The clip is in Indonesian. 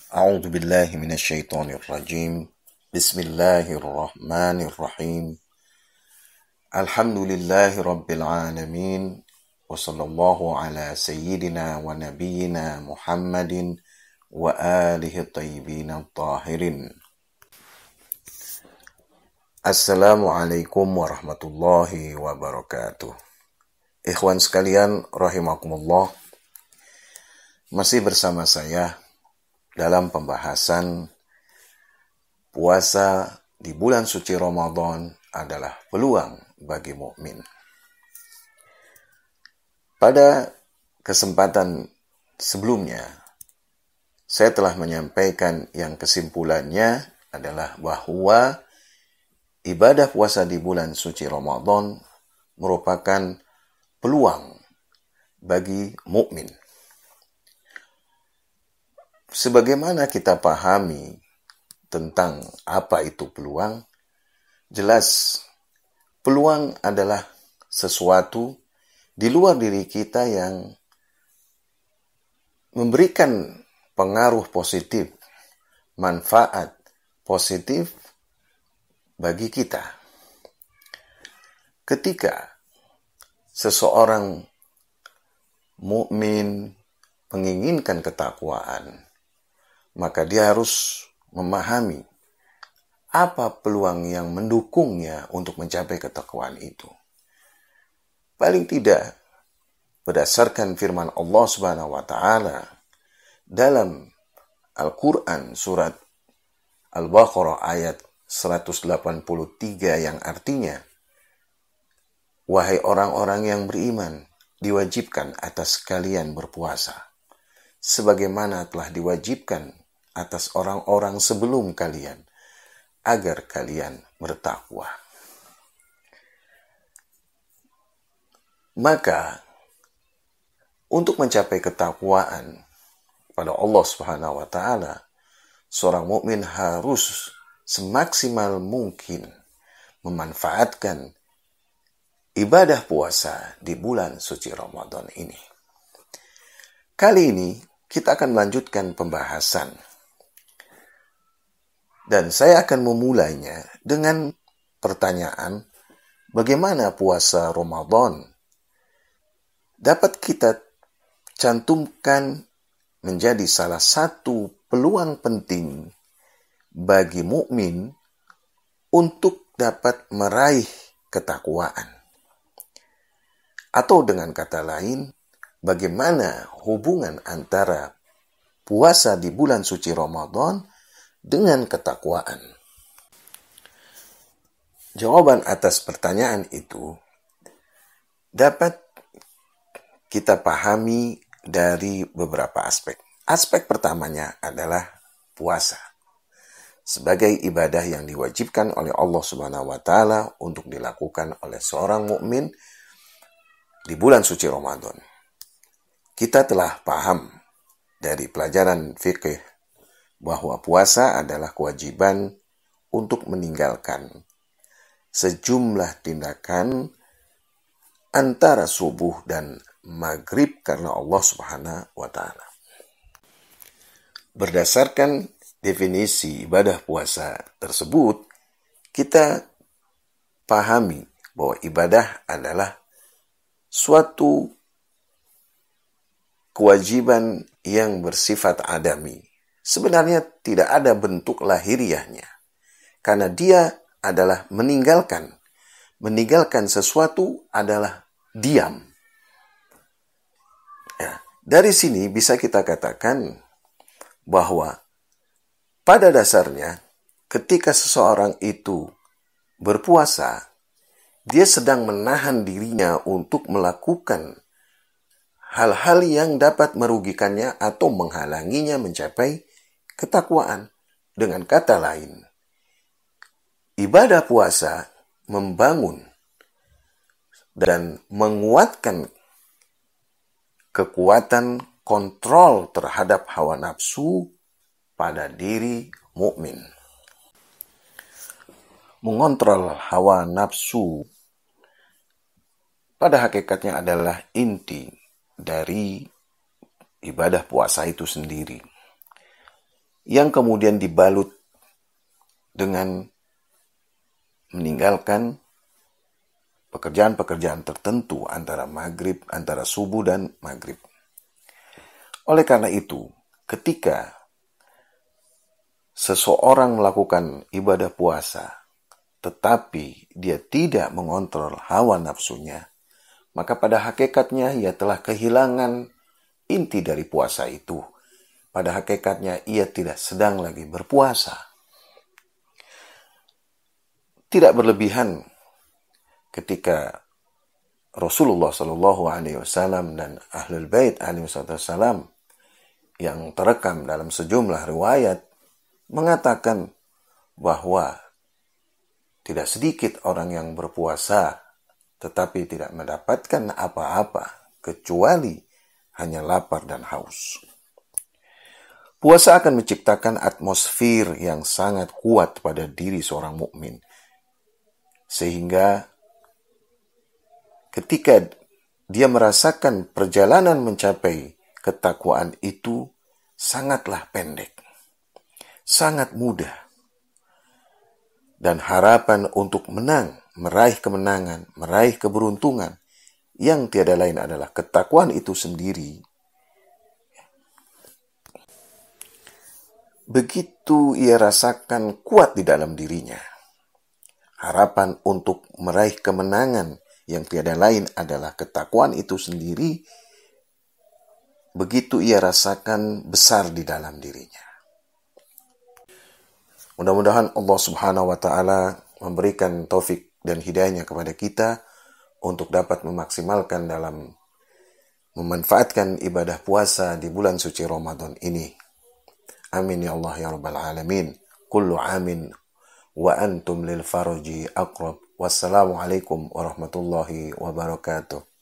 A'udzu billahi minasyaitonir rajim. Bismillahirrahmanirrahim. Alhamdulillahi rabbil alamin. Wa sallallahu ala sayyidina wa nabiyyina Muhammadin wa alihi thayyibin tahirin. Assalamualaikum warahmatullahi wabarakatuh. Ikhwan sekalian rahimakumullah. Masih bersama saya dalam pembahasan puasa di bulan suci Ramadan adalah peluang bagi mukmin. Pada kesempatan sebelumnya, saya telah menyampaikan yang kesimpulannya adalah bahwa ibadah puasa di bulan suci Ramadan merupakan peluang bagi mukmin. Sebagaimana kita pahami tentang apa itu peluang, jelas peluang adalah sesuatu di luar diri kita yang memberikan pengaruh positif, manfaat positif bagi kita. Ketika seseorang mukmin menginginkan ketakwaan, maka dia harus memahami apa peluang yang mendukungnya untuk mencapai ketakwaan itu. Paling tidak, berdasarkan firman Allah Subhanahu wa Ta'ala dalam Al-Quran surat Al-Baqarah ayat 183 yang artinya, wahai orang-orang yang beriman, diwajibkan atas kalian berpuasa, sebagaimana telah diwajibkan atas orang-orang sebelum kalian, agar kalian bertakwa. Maka, untuk mencapai ketakwaan pada Allah Subhanahu wa Ta'ala, seorang mukmin harus semaksimal mungkin memanfaatkan ibadah puasa di bulan suci Ramadan ini. Kali ini kita akan melanjutkan pembahasan. Dan saya akan memulainya dengan pertanyaan, bagaimana puasa Ramadan dapat kita cantumkan menjadi salah satu peluang penting bagi mukmin untuk dapat meraih ketakwaan. Atau dengan kata lain, bagaimana hubungan antara puasa di bulan suci Ramadan dengan ketakwaan? Jawaban atas pertanyaan itu dapat kita pahami dari beberapa aspek. Aspek pertamanya adalah puasa sebagai ibadah yang diwajibkan oleh Allah Subhanahu wa Ta'ala untuk dilakukan oleh seorang mukmin di bulan suci Ramadan. Kita telah paham dari pelajaran fikih bahwa puasa adalah kewajiban untuk meninggalkan sejumlah tindakan antara subuh dan maghrib karena Allah Subhanahu wa Ta'ala. Berdasarkan definisi ibadah puasa tersebut, kita pahami bahwa ibadah adalah suatu kewajiban yang bersifat adami. Sebenarnya tidak ada bentuk lahiriahnya. Karena dia adalah meninggalkan. Meninggalkan sesuatu adalah diam. Ya, dari sini bisa kita katakan bahwa pada dasarnya ketika seseorang itu berpuasa, dia sedang menahan dirinya untuk melakukan hal-hal yang dapat merugikannya atau menghalanginya mencapai ketakwaan. Dengan kata lain, ibadah puasa membangun dan menguatkan kekuatan kontrol terhadap hawa nafsu pada diri mukmin. Mengontrol hawa nafsu pada hakikatnya adalah inti dari ibadah puasa itu sendiri. yang kemudian dibalut dengan meninggalkan pekerjaan-pekerjaan tertentu antara subuh dan maghrib. Oleh karena itu, ketika seseorang melakukan ibadah puasa, tetapi dia tidak mengontrol hawa nafsunya, maka pada hakikatnya ia telah kehilangan inti dari puasa itu. Pada hakikatnya ia tidak sedang lagi berpuasa. Tidak berlebihan ketika Rasulullah SAW dan Ahlul Bait alaihissalam yang terekam dalam sejumlah riwayat mengatakan bahwa tidak sedikit orang yang berpuasa tetapi tidak mendapatkan apa-apa kecuali hanya lapar dan haus. Puasa akan menciptakan atmosfer yang sangat kuat pada diri seorang mukmin, sehingga ketika dia merasakan perjalanan mencapai ketakwaan itu sangatlah pendek, sangat mudah. Dan harapan untuk menang, meraih kemenangan, meraih keberuntungan, yang tiada lain adalah ketakwaan itu sendiri. Begitu ia rasakan kuat di dalam dirinya, harapan untuk meraih kemenangan yang tiada lain adalah ketakwaan itu sendiri, begitu ia rasakan besar di dalam dirinya. Mudah-mudahan Allah Subhanahu wa Ta'ala memberikan taufik dan hidayahnya kepada kita untuk dapat memaksimalkan dalam memanfaatkan ibadah puasa di bulan suci Ramadan ini. Amin ya Allah ya Rabbal Alamin. Kullu amin wa antum lil faraji aqrab. Wassalamualaikum warahmatullahi wabarakatuh.